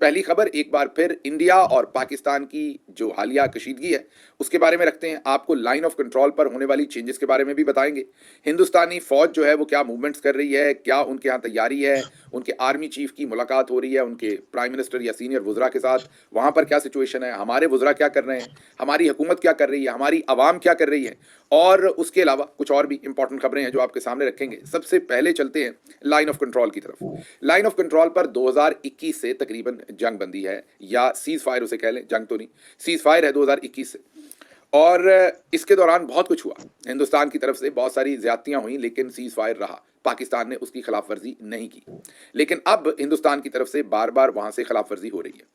پہلی خبر ایک بار پھر انڈیا اور پاکستان کی جو حالیہ کشیدگی ہے اس کے بارے میں رکھتے ہیں. آپ کو لائن آف کنٹرول پر ہونے والی چینجز کے بارے میں بھی بتائیں گے. ہندوستانی فوج جو ہے وہ کیا موومنٹس کر رہی ہے, کیا ان کے ہاں تیاری ہے, ان کے آرمی چیف کی ملاقات ہو رہی ہے ان کے پرائم منسٹر یا سینئر وزراء کے ساتھ, وہاں پر کیا سچویشن ہے, ہمارے وزراء کیا کر رہے ہیں, ہماری حکومت کیا کر رہی ہے, ہماری عوام کیا کر رہی ہے, اور اس کے علاوہ کچھ اور بھی امپورٹنٹ خبریں ہیں جو آپ کے سامنے رکھیں گے. سب سے پہلے چلتے ہیں لائن آف کنٹرول کی طرف. لائن آف کنٹرول پر 2021 سے تقریباً جنگ بندی ہے, یا سیز فائر اسے کہہ لیں, جنگ تو نہیں, سیز فائر ہے 2021 سے. اور اس کے دوران بہت کچھ ہوا, ہندوستان کی طرف سے بہت ساری زیادتیاں ہوئیں, لیکن سیز فائر رہا, پاکستان نے اس کی خلاف ورزی نہیں کی. لیکن اب ہندوستان کی طرف سے بار بار وہاں سے خلاف ورزی ہو رہی ہے.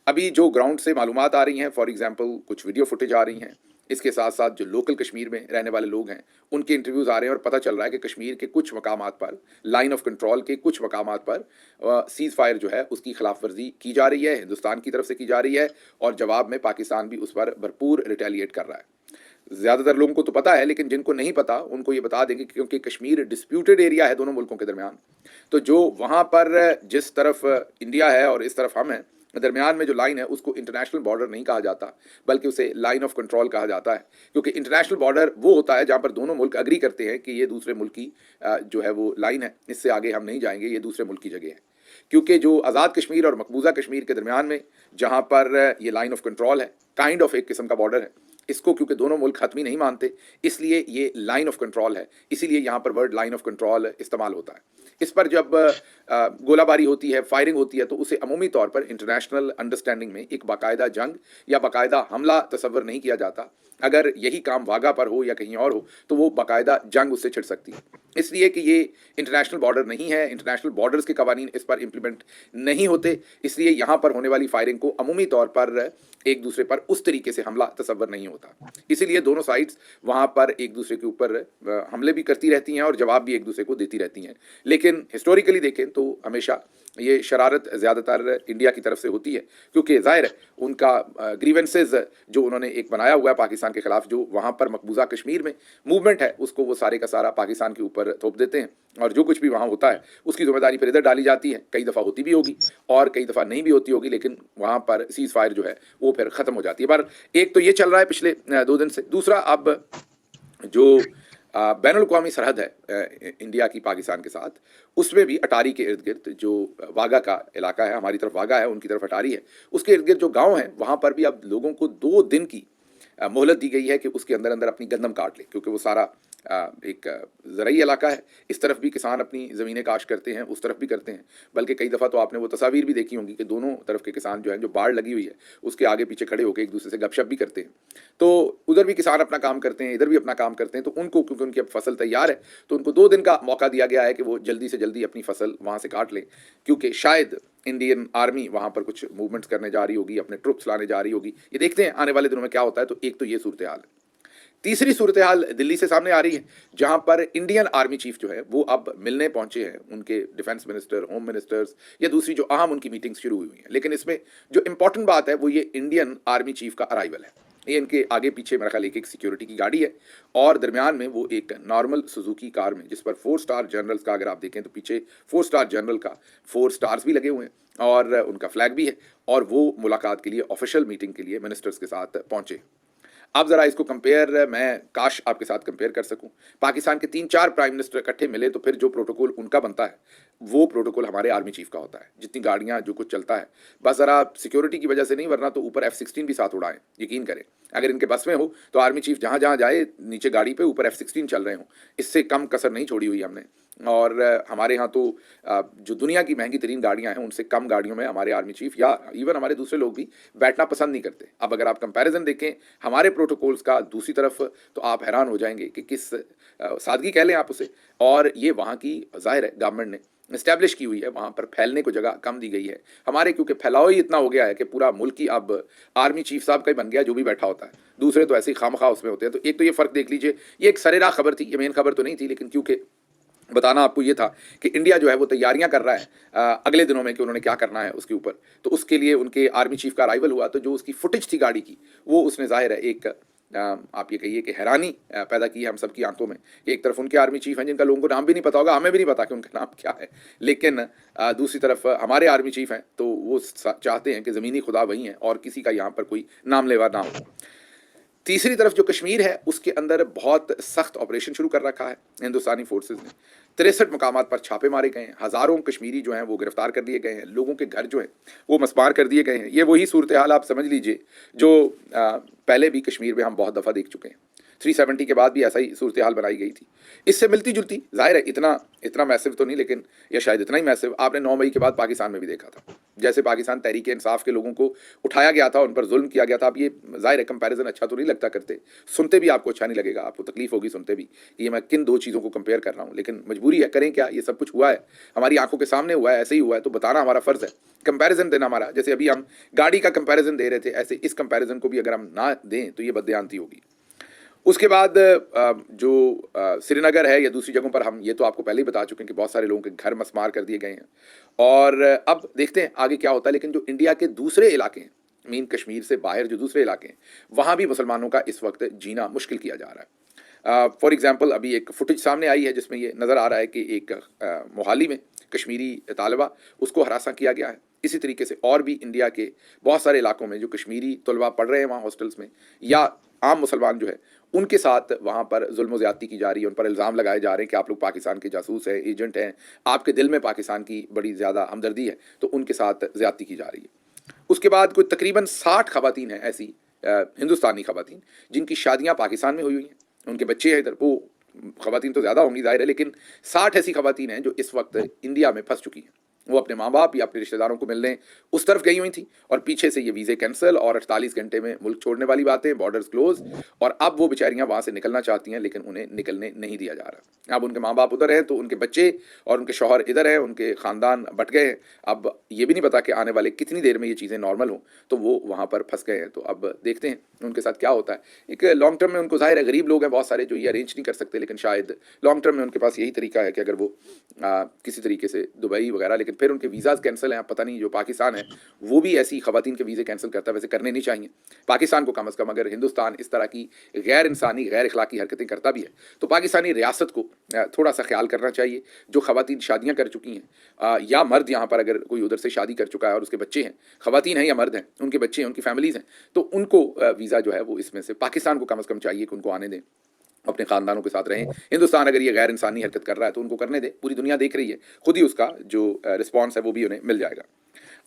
ابھی جو گراؤنڈ سے معلومات آ رہی ہیں, فار ایگزامپل کچھ ویڈیو فوٹیج آ رہی ہیں, اس کے ساتھ ساتھ جو لوکل کشمیر میں رہنے والے لوگ ہیں ان کے انٹرویوز آ رہے ہیں, اور پتہ چل رہا ہے کہ کشمیر کے کچھ مقامات پر, لائن آف کنٹرول کے کچھ مقامات پر سیز فائر جو ہے اس کی خلاف ورزی کی جا رہی ہے, ہندوستان کی طرف سے کی جا رہی ہے, اور جواب میں پاکستان بھی اس پر بھرپور ریٹیلیٹ کر رہا ہے. زیادہ تر لوگوں کو تو پتا ہے, لیکن جن کو نہیں پتا ان کو یہ بتا دیں گے, کیونکہ کشمیر ڈسپیوٹڈ ایریا ہے دونوں ملکوں کے درمیان. تو جو وہاں پر جس طرف انڈیا ہے اور اس طرف ہم ہیں, درمیان میں جو لائن ہے اس کو انٹرنیشنل بارڈر نہیں کہا جاتا, بلکہ اسے لائن آف کنٹرول کہا جاتا ہے. کیونکہ انٹرنیشنل بارڈر وہ ہوتا ہے جہاں پر دونوں ملک اگری کرتے ہیں کہ یہ دوسرے ملک کی جو ہے وہ لائن ہے, اس سے آگے ہم نہیں جائیں گے, یہ دوسرے ملک کی جگہ ہے. کیونکہ جو آزاد کشمیر اور مقبوضہ کشمیر کے درمیان میں جہاں پر یہ لائن آف کنٹرول ہے, کائنڈ آف ایک قسم کا بارڈر ہے, اس کو کیونکہ دونوں ملک حتمی نہیں مانتے, اس لیے یہ لائن آف کنٹرول ہے, اسی لیے یہاں پر ورڈ لائن آف کنٹرول استعمال ہوتا ہے. اس پر جب گولہ باری ہوتی ہے, فائرنگ ہوتی ہے, تو اسے عمومی طور پر انٹرنیشنل انڈرسٹینڈنگ میں ایک باقاعدہ جنگ یا باقاعدہ حملہ تصور نہیں کیا جاتا. اگر یہی کام واگا پر ہو یا کہیں اور ہو تو وہ باقاعدہ جنگ اس سے چھڑ سکتی ہے. اس لیے کہ یہ انٹرنیشنل بارڈر نہیں ہے, انٹرنیشنل بارڈرز کے قوانین اس پر امپلیمنٹ نہیں ہوتے, اس لیے یہاں پر ہونے والی فائرنگ کو عمومی طور پر ایک دوسرے پر اس طریقے سے حملہ تصور نہیں ہوتا. اسی لیے دونوں سائڈز وہاں پر ایک دوسرے کے اوپر حملے بھی کرتی رہتی ہیں اور جواب بھی ایک دوسرے کو دیتی رہتی ہیں. لیکن ہسٹوریکلی دیکھیں تو ہمیشہ یہ شرارت زیادہ تر انڈیا کی طرف سے ہوتی ہے, کیونکہ ظاہر ہے ان کا گریونسز جو انہوں نے ایک بنایا ہوا ہے پاکستان کے خلاف, جو وہاں پر مقبوضہ کشمیر میں موومنٹ ہے, اس کو وہ سارے کا سارا پاکستان کے اوپر تھوپ دیتے ہیں, اور جو کچھ بھی وہاں ہوتا ہے اس کی ذمہ داری پھر ادھر ڈالی جاتی ہے. کئی دفعہ ہوتی بھی ہوگی اور کئی دفعہ نہیں بھی ہوتی ہوگی, لیکن وہاں پر سیز فائر جو ہے وہ پھر ختم ہو جاتی ہے. پر ایک تو یہ چل رہا ہے پچھلے 2 دن سے. دوسرا, اب جو بین الاقوامی سرحد ہے انڈیا کی پاکستان کے ساتھ, اس میں بھی اٹاری کے ارد گرد جو واگا کا علاقہ ہے, ہماری طرف واگا ہے, ان کی طرف اٹاری ہے, اس کے ارد گرد جو گاؤں ہیں وہاں پر بھی اب لوگوں کو 2 دن کی مہلت دی گئی ہے کہ اس کے اندر اپنی گندم کاٹ لے, کیونکہ وہ سارا ایک زرعی علاقہ ہے. اس طرف بھی کسان اپنی زمینیں کاشت کرتے ہیں, اس طرف بھی کرتے ہیں, بلکہ کئی دفعہ تو آپ نے وہ تصاویر بھی دیکھی ہوں گی کہ دونوں طرف کے کسان جو ہیں, جو باڑ لگی ہوئی ہے اس کے آگے پیچھے کھڑے ہو کے ایک دوسرے سے گپ شپ بھی کرتے ہیں. تو ادھر بھی کسان اپنا کام کرتے ہیں, ادھر بھی اپنا کام کرتے ہیں. تو ان کو کیونکہ ان کی اب فصل تیار ہے تو ان کو 2 دن کا موقع دیا گیا ہے کہ وہ جلدی سے جلدی اپنی فصل وہاں سے کاٹ لیں, کیونکہ شاید انڈین آرمی وہاں پر کچھ موومنٹس کرنے جا رہی ہوگی, اپنے ٹروپس لانے جا رہی ہوگی. یہ دیکھتے ہیں آنے والے دنوں میں کیا ہوتا ہے. تو ایک تو یہ صورتحال ہے. تیسری صورتحال دلی سے سامنے آ رہی ہے, جہاں پر انڈین آرمی چیف جو ہے وہ اب ملنے پہنچے ہیں ان کے ڈیفنس منسٹر, ہوم منسٹرز, یا دوسری جو اہم ان کی میٹنگز شروع ہوئی ہیں. لیکن اس میں جو امپورٹنٹ بات ہے وہ یہ انڈین آرمی چیف کا ارائیول ہے. یہ ان کے آگے پیچھے میرا خیال ایک سیکیورٹی کی گاڑی ہے, اور درمیان میں وہ ایک نارمل سوزوکی کار میں, جس پر 4 سٹار جنرلز کا اگر آپ دیکھیں تو پیچھے 4 سٹار جنرل کا 4 سٹارز بھی لگے ہوئے ہیں, اور ان کا فلیگ بھی ہے, اور وہ ملاقات کے لیے, آفیشیل میٹنگ کے لیے منسٹرز کے ساتھ پہنچے. اب ذرا اس کو کمپیئر, میں کاش آپ کے ساتھ کمپیئر کر سکوں. پاکستان کے 3-4 پرائم منسٹر اکٹھے ملے تو پھر جو پروٹوکول ان کا بنتا ہے وہ پروٹوکول ہمارے آرمی چیف کا ہوتا ہے. جتنی گاڑیاں, جو کچھ چلتا ہے, بس ذرا سیکیورٹی کی وجہ سے نہیں, ورنہ تو اوپر F-16 بھی ساتھ اڑائیں. یقین کریں اگر ان کے بس میں ہو تو آرمی چیف جہاں جہاں جائے نیچے گاڑی پہ اوپر F-16 چل رہے ہوں. اس سے کم کسر نہیں چھوڑی ہوئی ہم نے. اور ہمارے ہاں تو جو دنیا کی مہنگی ترین گاڑیاں ہیں ان سے کم گاڑیوں میں ہمارے آرمی چیف یا ایون ہمارے دوسرے لوگ بھی بیٹھنا پسند نہیں کرتے. اب اگر آپ کمپیریزن دیکھیں ہمارے پروٹوکولز کا دوسری طرف تو آپ حیران ہو جائیں گے کہ کس سادگی کہہ لیں آپ اسے. اور یہ وہاں کی ظاہر ہے گورنمنٹ نے اسٹیبلش کی ہوئی ہے, وہاں پر پھیلنے کو جگہ کم دی گئی ہے. ہمارے کیونکہ پھیلاؤ ہی اتنا ہو گیا ہے کہ پورا ملک ہی اب آرمی چیف صاحب کا ہی بن گیا, جو بھی بیٹھا ہوتا ہے. دوسرے تو ایسے ہی خواہ اس میں ہوتے ہیں. تو ایک تو یہ فرق دیکھ لیجئے. یہ ایک سرراہ خبر تھی, یہ مین خبر تو نہیں تھی, لیکن کیونکہ بتانا آپ کو یہ تھا کہ انڈیا جو ہے وہ تیاریاں کر رہا ہے اگلے دنوں میں کہ انہوں نے کیا کرنا ہے اس کے اوپر. تو اس کے لیے ان کے آرمی چیف کا ارائیول ہوا, تو جو اس کی فوٹیج تھی گاڑی کی وہ اس نے ظاہر ہے ایک آپ یہ کہیے کہ حیرانی پیدا کی ہے ہم سب کی آنکھوں میں کہ ایک طرف ان کے آرمی چیف ہیں جن کا لوگوں کو نام بھی نہیں پتا ہوگا, ہمیں بھی نہیں پتا کہ ان کا نام کیا ہے, لیکن دوسری طرف ہمارے آرمی چیف ہیں تو وہ چاہتے ہیں کہ زمینی خدا وہی ہیں اور کسی کا یہاں پر کوئی نام لیوا نہ ہو. تیسری طرف جو کشمیر ہے اس کے اندر بہت سخت آپریشن شروع کر رکھا ہے ہندوستانی فورسز نے. 63 مقامات پر چھاپے مارے گئے ہیں, ہزاروں کشمیری جو ہیں وہ گرفتار کر لیے گئے ہیں, لوگوں کے گھر جو ہیں وہ مسمار کر دیے گئے ہیں. یہ وہی صورتحال آپ سمجھ لیجئے جو پہلے بھی کشمیر میں ہم بہت دفعہ دیکھ چکے ہیں. 370 کے بعد بھی ایسا ہی صورتحال بنائی گئی تھی. اس سے ملتی جلتی, ظاہر ہے اتنا میسو تو نہیں, لیکن یا شاید اتنا ہی میسو آپ نے 9 مئی کے بعد پاکستان میں بھی دیکھا تھا. جیسے پاکستان تحریک انصاف کے لوگوں کو اٹھایا گیا تھا, ان پر ظلم کیا گیا تھا. اب یہ ظاہر ہے کمپیریزن اچھا تو نہیں لگتا کرتے, سنتے بھی آپ کو اچھا نہیں لگے گا, آپ کو تکلیف ہوگی سنتے بھی کہ یہ میں کن دو چیزوں کو کمپیئر کر رہا ہوں, لیکن مجبوری ہے, کریں کیا, یہ سب کچھ ہوا ہے ہماری آنکھوں کے سامنے ہوا ہے, ایسے ہی ہوا ہے تو بتانا ہمارا فرض ہے, کمپیریزن دینا ہمارا. جیسے ابھی ہم گاڑی کا کمپیریزن دے رہے تھے, ایسے اس کمپیریزن کو بھی اگر ہم نہ دیں تو یہ بددیانتی ہوگی. اس کے بعد جو سری نگر ہے یا دوسری جگہوں پر, ہم یہ تو آپ کو پہلے ہی بتا چکے ہیں کہ بہت سارے لوگوں کے گھر مسمار کر دیے گئے ہیں, اور اب دیکھتے ہیں آگے کیا ہوتا ہے. لیکن جو انڈیا کے دوسرے علاقے ہیں, مین کشمیر سے باہر جو دوسرے علاقے ہیں, وہاں بھی مسلمانوں کا اس وقت جینا مشکل کیا جا رہا ہے. فار ایگزامپل ابھی ایک فوٹیج سامنے آئی ہے جس میں یہ نظر آ رہا ہے کہ ایک موہالی میں کشمیری طالبہ, اس کو ہراساں کیا گیا ہے. اسی طریقے سے اور بھی انڈیا کے بہت سارے علاقوں میں جو کشمیری طلبہ پڑھ رہے ہیں وہاں ہاسٹلس میں, یا عام مسلمان جو ہے ان کے ساتھ وہاں پر ظلم و زیادتی کی جا رہی ہے, ان پر الزام لگائے جا رہے ہیں کہ آپ لوگ پاکستان کے جاسوس ہیں, ایجنٹ ہیں, آپ کے دل میں پاکستان کی بڑی زیادہ ہمدردی ہے, تو ان کے ساتھ زیادتی کی جا رہی ہے. اس کے بعد کوئی تقریباً 60 خواتین ہیں ایسی ہندوستانی خواتین جن کی شادیاں پاکستان میں ہوئی ہیں, ان کے بچے ہیں ادھر. وہ خواتین تو زیادہ ہوں گی ظاہر ہے, لیکن 60 ایسی خواتین ہیں جو اس وقت انڈیا میں پھنس چکی ہیں. وہ اپنے ماں باپ یا اپنے رشتہ داروں کو ملنے اس طرف گئی ہوئی تھیں, اور پیچھے سے یہ ویزے کینسل اور 48 گھنٹے میں ملک چھوڑنے والی باتیں, بارڈرز کلوز, اور اب وہ بیچاریاں وہاں سے نکلنا چاہتی ہیں لیکن انہیں نکلنے نہیں دیا جا رہا. اب ان کے ماں باپ ادھر ہیں تو ان کے بچے اور ان کے شوہر ادھر ہیں, ان کے خاندان بٹ گئے ہیں. اب یہ بھی نہیں پتا کہ آنے والے کتنی دیر میں یہ چیزیں نارمل ہوں, تو وہ وہاں پر پھنس گئے ہیں. تو اب دیکھتے ہیں ان کے ساتھ کیا ہوتا ہے. ایک لانگ ٹرم میں ان کو ظاہر ہے غریب لوگ ہیں بہت سارے جو یہ ارینج نہیں کر سکتے, لیکن شاید لانگ ٹرم میں ان کے پاس یہی طریقہ ہے کہ اگر وہ کسی طریقے سے دبئی وغیرہ, لیکن پھر ان کے ویزاز کینسل ہیں. پتہ نہیں جو پاکستان ہے وہ بھی ایسی خواتین کے ویزے کینسل کرتا ہے, ویسے کرنے نہیں چاہیے پاکستان کو کم از کم. اگر ہندوستان اس طرح کی غیر انسانی غیر اخلاقی حرکتیں کرتا بھی ہے تو پاکستانی ریاست کو تھوڑا سا خیال کرنا چاہیے. جو خواتین شادیاں کر چکی ہیں یا مرد یہاں پر اگر کوئی ادھر سے شادی کر چکا ہے اور اس کے بچے ہیں, خواتین ہیں یا مرد ہیں, ان کے بچے ہیں, ان کی فیملیز ہیں, تو ان کو ویزا جو ہے وہ اس میں سے پاکستان کو کم از کم چاہیے کہ ان کو آنے دیں, اپنے خاندانوں کے ساتھ رہیں. ہندوستان اگر یہ غیر انسانی حرکت کر رہا ہے تو ان کو کرنے دے, پوری دنیا دیکھ رہی ہے, خود ہی اس کا جو رسپانس ہے وہ بھی انہیں مل جائے گا.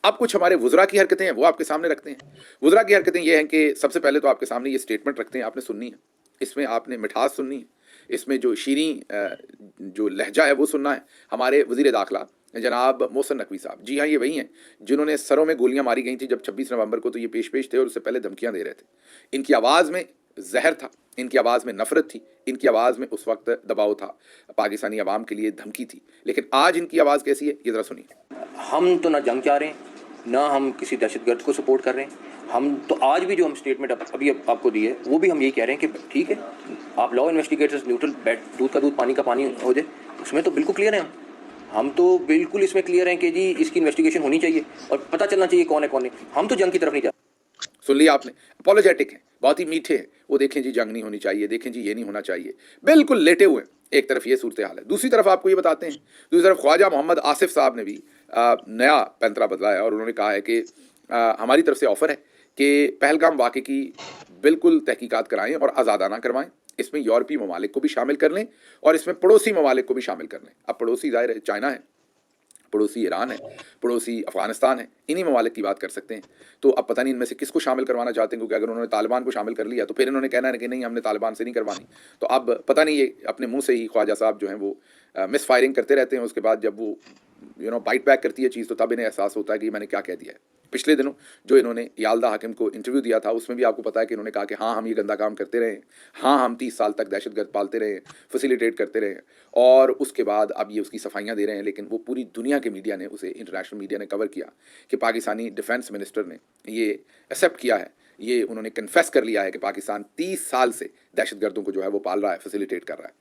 اب کچھ ہمارے وزراء کی حرکتیں ہیں وہ آپ کے سامنے رکھتے ہیں. وزراء کی حرکتیں یہ ہیں کہ سب سے پہلے تو آپ کے سامنے یہ اسٹیٹمنٹ رکھتے ہیں, آپ نے سننی ہے, اس میں آپ نے مٹھاس سننی ہے, اس میں جو شیریں جو لہجہ ہے وہ سننا ہے. ہمارے وزیر داخلہ جناب محسن نقوی صاحب, جی ہاں یہ وہی ہیں جنہوں نے سروں میں گولیاں ماری گئی تھیں جب 26 نومبر کو, تو یہ پیش تھے اور اس سے پہلے دھمکیاں دے رہے تھے. ان کی آواز میں زہر تھا, ان کی آواز میں نفرت تھی, ان کی آواز میں اس وقت دباؤ تھا, پاکستانی عوام کے لیے دھمکی تھی. لیکن آج ان کی آواز کیسی ہے یہ ذرا سنیے. ہم تو نہ جنگ چاہ رہے ہیں, نہ ہم کسی دہشت گرد کو سپورٹ کر رہے ہیں. ہم تو آج بھی جو ہم اسٹیٹمنٹ ابھی آپ کو دی ہے وہ بھی ہم یہی کہہ رہے ہیں کہ ٹھیک ہے آپ لاؤ انویسٹیگیٹرز نیوٹرل, دودھ کا دودھ پانی کا پانی ہو جائے, اس میں تو بالکل کلیئر ہیں. ہم تو بالکل اس میں کلیئر ہیں کہ جی اس کی انویسٹیگیشن ہونی چاہیے اور پتہ چلنا چاہیے کون ہے کون نہیں. ہم تو جنگ کی طرف نہیں جاتے. سن لیا آپ نے, اپولوجیٹک ہیں, بہت ہی میٹھے ہیں. وہ دیکھیں جی جنگ نہیں ہونی چاہیے, دیکھیں جی یہ نہیں ہونا چاہیے, بالکل لیٹے ہوئے ہیں. ایک طرف یہ صورتحال ہے, دوسری طرف آپ کو یہ بتاتے ہیں, دوسری طرف خواجہ محمد آصف صاحب نے بھی نیا پینترا بدلا ہے, اور انہوں نے کہا ہے کہ ہماری طرف سے آفر ہے کہ پہلگام واقعے کی بالکل تحقیقات کرائیں اور آزادانہ کروائیں. اس میں یورپی ممالک کو بھی شامل کر لیں اور اس میں پڑوسی ممالک کو بھی شامل کر لیں. اب پڑوسی ظاہر ہے چائنا ہے, پڑوسی ایران ہے, پڑوسی افغانستان ہے, انہی ممالک کی بات کر سکتے ہیں. تو اب پتہ نہیں ان میں سے کس کو شامل کروانا چاہتے ہیں, کیونکہ اگر انہوں نے طالبان کو شامل کر لیا تو پھر انہوں نے کہنا ہے کہ نہیں ہم نے طالبان سے نہیں کروانی. تو اب پتہ نہیں یہ اپنے منہ سے ہی خواجہ صاحب جو ہیں وہ مس فائرنگ کرتے رہتے ہیں. اس کے بعد جب وہ بائٹ بیک کرتی ہے چیز تو تب انہیں احساس ہوتا ہے کہ میں نے کیا کہہ دیا ہے. پچھلے دنوں جو انہوں نے یالدہ حاکم کو انٹرویو دیا تھا اس میں بھی آپ کو پتا ہے کہ انہوں نے کہا کہ ہاں ہم یہ گندا کام کرتے رہے ہیں, ہاں ہم 30 سال تک دہشت گرد پالتے رہے ہیں, فیسیلیٹیٹ کرتے رہے ہیں, اور اس کے بعد اب یہ اس کی صفائیاں دے رہے ہیں. لیکن وہ پوری دنیا کے میڈیا نے اسے, انٹرنیشنل میڈیا نے کور کیا کہ پاکستانی ڈیفنس منسٹر نے یہ ایکسیپٹ کیا ہے, یہ انہوں نے کنفیس کر لیا ہے کہ پاکستان 30 سال سے دہشت گردوں کو جو ہے وہ پال رہا ہے, فیسیلیٹیٹ کر رہا ہے.